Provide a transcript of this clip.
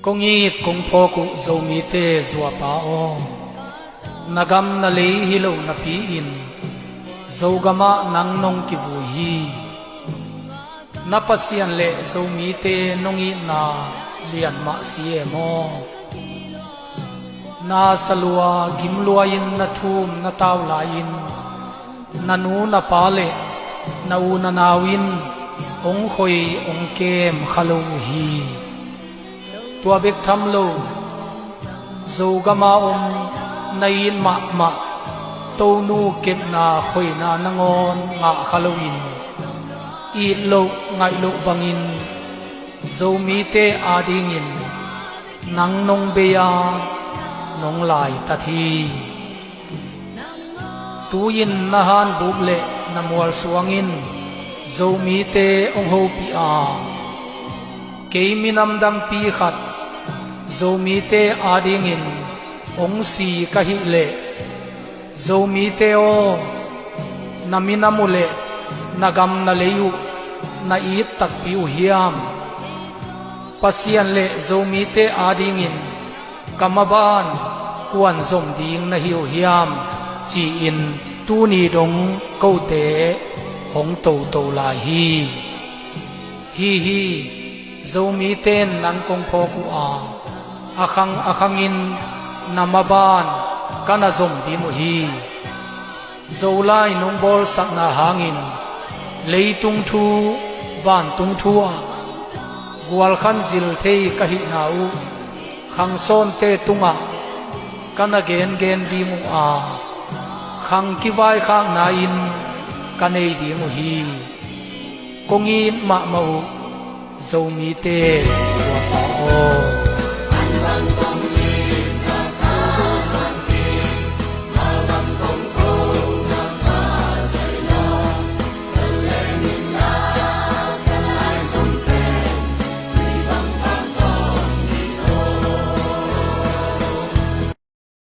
công ít công pho cụ dầu mi tê zua pa o nagam na lei hilo na pi in dầu gama nang nong ki vu hi na pasian le dầu mi tê nong i na lian ma si mo na salua gimlua in na thum na taw la in na nu na pa le na u na nawin ong khoi ong kem khalo hi tua bek tham lo zo gama nain ma ma to nu kem na khoi na nangon nga khalowin i lo ngai lo bangin zo mi te adingin nang nong beya nong lai ta thi tu yin na han bub le na mual suangin zo mi te ong ho pi a ke minam dang pi khat zo mi te adingin ong si ka hi le zo mi te o na minamule nagam na leyu na it tak pi u hiam pasian le zo mi te adingin kamaban kuan zom ding na hiu hiam chi in tu ni dong ko te hong to to la hi hi zo mi ten nan kong pho ku a akhangin namaban kana zom di mo hi zo lai nong bol sak na hangin leitung thu van tung thu a gwal khan zil thei ka hi na u khang son te tunga kana gen di mu a khang ki vai khang na in kanei di mu hi kongin ma mau zo mi te